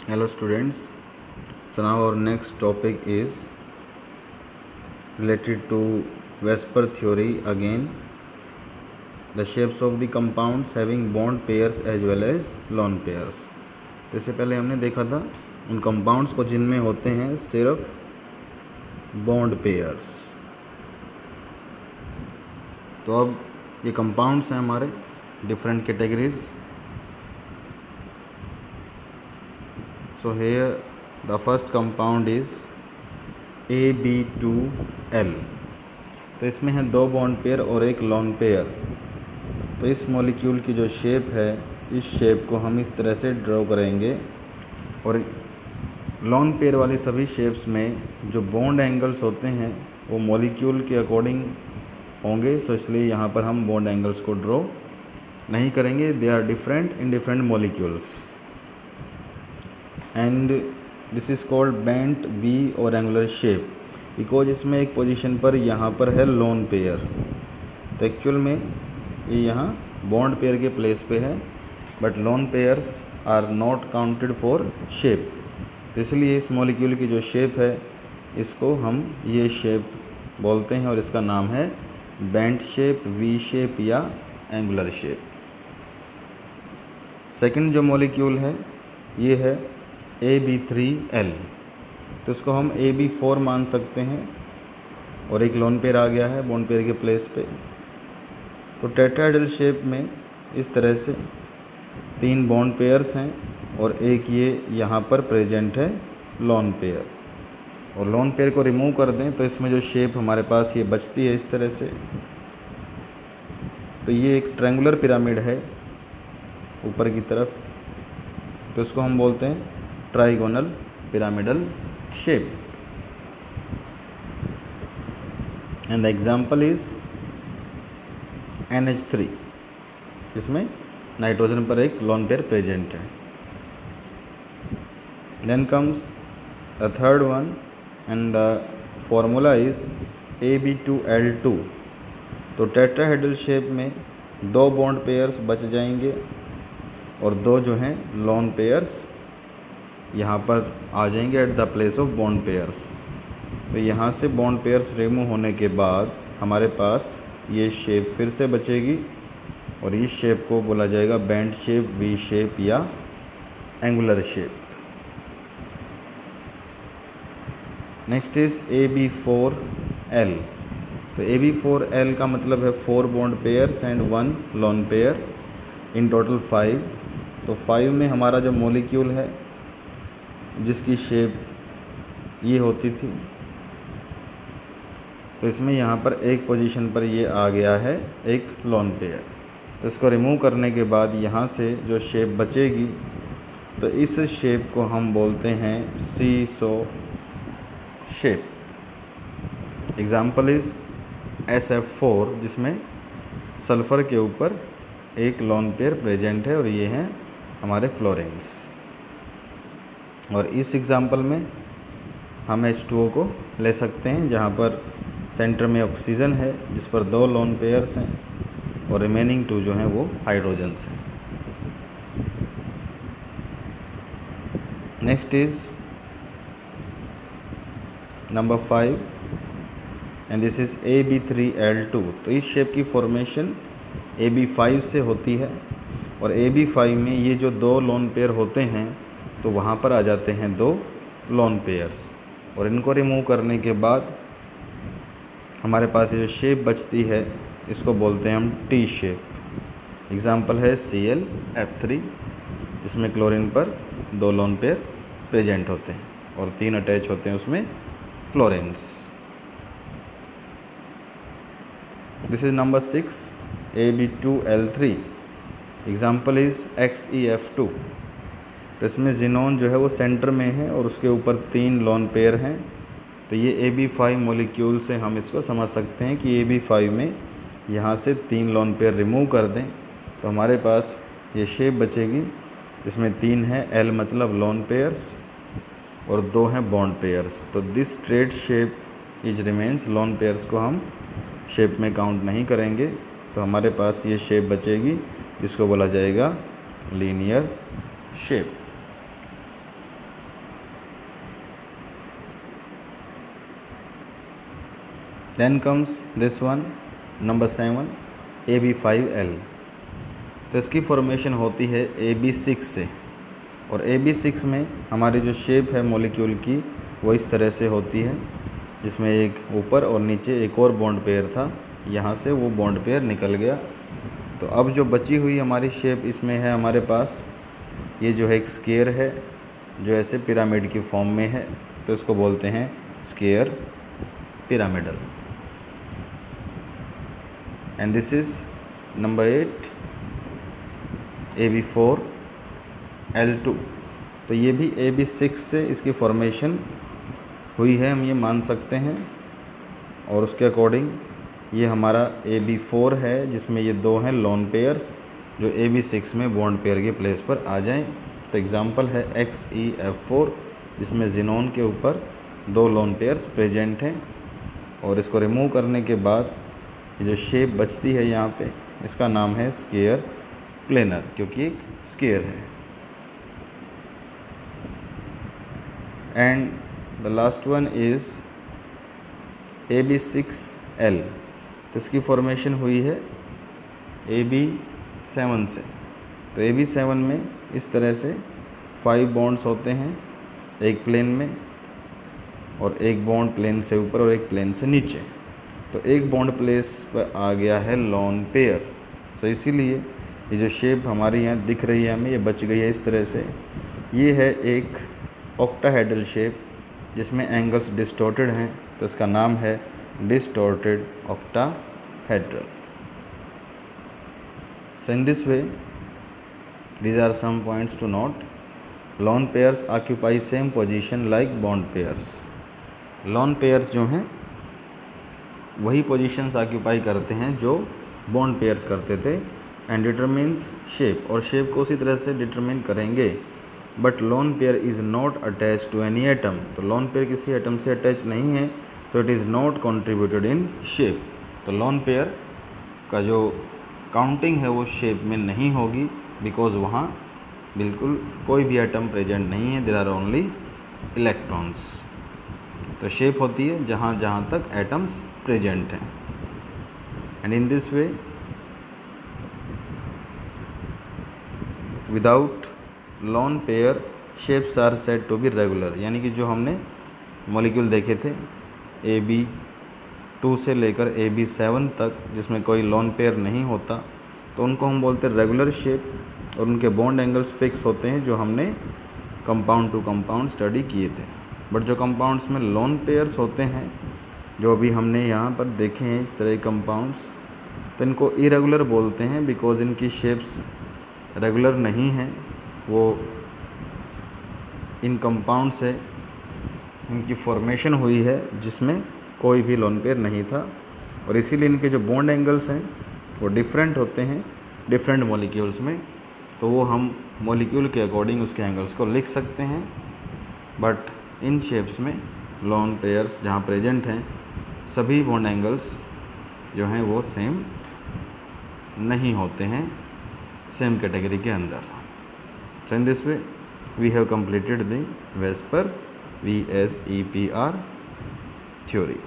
Hello students, so now our next topic is related to Vesper theory again, the shapes of the compounds having bond pairs as well as lone pairs। तो इससे पहले हमने देखा था उन compounds को जिनमें होते हैं सिर्फ बॉन्ड पेयर्स। तो अब ये कंपाउंड्स हैं हमारे different categories. So here the first compound is AB2L। तो इसमें है दो बॉन्ड पेयर और एक लॉन पेयर। तो इस मॉलिक्यूल की जो शेप है, इस शेप को हम इस तरह से ड्रॉ करेंगे और लॉन पेयर वाली सभी शेप्स में जो बॉन्ड एंगल्स होते हैं वो मॉलिक्यूल के अकॉर्डिंग होंगे। सो इसलिए यहाँ पर हम बॉन्ड एंगल्स को ड्रॉ नहीं करेंगे, they are different in different molecules and this is called bent V और एंगुलर शेप बिकॉज इसमें एक पोजीशन पर यहाँ पर है लोन पेयर। तो एक्चुअल में ये यहाँ बॉन्ड पेयर के प्लेस पे है, but lone pairs are not counted for shape. तो इसलिए इस मॉलिक्यूल की जो शेप है इसको हम ये शेप बोलते हैं और इसका नाम है बेंट शेप, वी शेप या एंगुलर शेप। सेकंड जो मॉलिक्यूल है ये है AB3L। तो इसको हम AB4 मान सकते हैं और एक लोन पेयर आ गया है बॉन्ड पेयर के प्लेस पे। तो टेट्राहेड्रल शेप में इस तरह से तीन बॉन्ड पेयर्स हैं और एक ये यहाँ पर प्रेजेंट है लोन पेयर। और लोन पेयर को रिमूव कर दें तो इसमें जो शेप हमारे पास ये बचती है इस तरह से। तो ये एक ट्रायंगुलर पिरामिड है ऊपर की तरफ, तो इसको हम बोलते हैं trigonal pyramidal shape. And the example is NH3, जिसमें नाइट्रोजन पर एक लोन पेयर प्रेजेंट है। Then comes the third one and the formula is AB2L2। तो टेट्राहेड्रल शेप में दो बॉन्ड पेयर्स बच जाएंगे और दो जो हैं लोन पेयर्स यहाँ पर आ जाएंगे at the place of bond pairs. तो यहाँ से बॉन्ड पेयर्स रिमूव होने के बाद हमारे पास ये शेप फिर से बचेगी और इस शेप को बोला जाएगा बेंट शेप, वी शेप या angular shape. Next is AB4L। तो AB4L का मतलब है 4 bond pairs and 1 lone pair, in total 5। तो 5 में हमारा जो मॉलिक्यूल है जिसकी शेप ये होती थी, तो इसमें यहाँ पर एक पोजीशन पर ये आ गया है एक लोन पेयर। तो इसको रिमूव करने के बाद यहाँ से जो शेप बचेगी तो इस शेप को हम बोलते हैं सीसो शेप। एग्जाम्पल इज SF4, जिसमें सल्फ़र के ऊपर एक लोन पेयर प्रेजेंट है और ये हैं हमारे फ्लोरीन्स। और इस एग्जाम्पल में हम H2O को ले सकते हैं जहाँ पर सेंटर में ऑक्सीजन है जिस पर दो लोन पेयर्स हैं और रिमेनिंग 2 जो हैं वो हाइड्रोजन्स हैं। Next is number 5 and this is AB3L2। तो इस शेप की फॉर्मेशन AB5 से होती है और AB5 में ये जो दो लोन पेयर होते हैं तो वहाँ पर आ जाते हैं दो लोन पेयर्स और इनको रिमूव करने के बाद हमारे पास ये जो शेप बचती है इसको बोलते हैं हम T शेप। एग्जाम्पल है ClF3, जिसमें क्लोरीन पर दो लोन पेयर प्रेजेंट होते हैं और 3 अटैच होते हैं उसमें fluorines. This is number 6 AB2L3। Example is XeF2। तो इसमें जिनोन जो है वो सेंटर में है और उसके ऊपर 3 लोन पेयर हैं। तो ये AB5 मॉलिक्यूल से हम इसको समझ सकते हैं कि AB5 में यहाँ से 3 लोन पेयर रिमूव कर दें तो हमारे पास ये शेप बचेगी, इसमें 3 है L मतलब लोन पेयर्स और 2 हैं बॉन्ड पेयर्स। तो this straight shape is remains, lone pairs को हम शेप में काउंट नहीं करेंगे। तो हमारे पास ये शेप बचेगी जिसको बोला जाएगा linear shape. Then comes this one number 7 AB5L। तो इसकी फॉर्मेशन होती है AB6 से, और AB6 में हमारी जो शेप है मॉलिक्यूल की वो इस तरह से होती है, जिसमें एक ऊपर और नीचे एक और बॉन्ड पेयर था, यहाँ से वो बॉन्ड पेयर निकल गया। तो अब जो बची हुई हमारी शेप इसमें है हमारे पास, ये जो है एक स्क्वायर है जो ऐसे पिरामिड की फॉर्म में है, तो इसको बोलते हैं square pyramidal. And this is number 8 AB4L2। तो ये भी AB6 से इसकी फॉर्मेशन हुई है, हम ये मान सकते हैं। और उसके अकॉर्डिंग ये हमारा AB4 है, जिसमें ये दो हैं लोन पेयर्स जो AB6 में बॉन्ड पेयर के प्लेस पर आ जाएं। तो एग्जांपल है XeF4, जिसमें जिनोन के ऊपर दो लोन पेयर्स प्रेजेंट हैं। और इसको रिमूव करने के बाद ये जो शेप बचती है यहाँ पे, इसका नाम है स्क्वायर प्लेनर, क्योंकि एक स्क्वायर है। And the last one is AB6L। तो इसकी फॉर्मेशन हुई है AB7 से। तो AB7 में इस तरह से 5 बॉन्ड्स होते हैं, एक प्लेन में, और एक बॉन्ड प्लेन से ऊपर और एक प्लेन से नीचे। तो एक बॉन्ड प्लेस पर आ गया है लोन पेयर। तो इसीलिए ये जो शेप हमारी यहाँ दिख रही है हमें, ये बच गई है इस तरह से। ये है एक ऑक्टाहेड्रल शेप जिसमें एंगल्स डिस्टॉर्टेड हैं, तो इसका नाम है distorted octahedral. So in this way, these are some points to note. Lone pairs occupy same position like bond pairs. Lone pairs जो हैं वही पोजीशंस ऑक्यूपाई करते हैं जो बॉन्ड पेयर्स करते थे, एंड डिटरमिन्स शेप, और शेप को उसी तरह से डिटरमिन करेंगे। But lone pair is not attach to any atom. तो लोन पेयर किसी एटम से अटैच नहीं है, तो it is not contributed in shape. तो लोन पेयर का जो काउंटिंग है वो शेप में नहीं होगी, बिकॉज वहाँ बिल्कुल कोई भी एटम प्रेजेंट नहीं है, देयर आर ओनली इलेक्ट्रॉन्स। तो शेप होती है जहाँ जहाँ तक एटम्स प्रेजेंट हैं। And in this way without lone pair shapes are said to be regular. यानी कि जो हमने मॉलिक्यूल देखे थे AB2 से लेकर AB7 तक, जिसमें कोई लोन पेयर नहीं होता, तो उनको हम बोलते हैं रेगुलर शेप, और उनके बॉन्ड एंगल्स फिक्स होते हैं, जो हमने कंपाउंड टू कंपाउंड स्टडी किए थे। बट जो कंपाउंड्स में लोन पेयर्स होते हैं, जो अभी हमने यहाँ पर देखे हैं इस तरह के कंपाउंड्स, तो इनको इरेगुलर बोलते हैं, बिकॉज इनकी शेप्स रेगुलर नहीं हैं। वो इन कंपाउंड से इनकी फॉर्मेशन हुई है जिसमें कोई भी लोन पेयर नहीं था, और इसीलिए इनके जो बॉन्ड एंगल्स हैं वो डिफरेंट होते हैं डिफरेंट मॉलिक्यूल्स में। तो वो हम मॉलिक्यूल के अकॉर्डिंग उसके एंगल्स को लिख सकते हैं। बट इन शेप्स में लोन पेयर्स जहाँ प्रेजेंट हैं, सभी बॉन्ड एंगल्स जो हैं वो सेम नहीं होते हैं सेम कैटेगरी के अंदर। So in this way we have completed the Vesper VSEPR theory.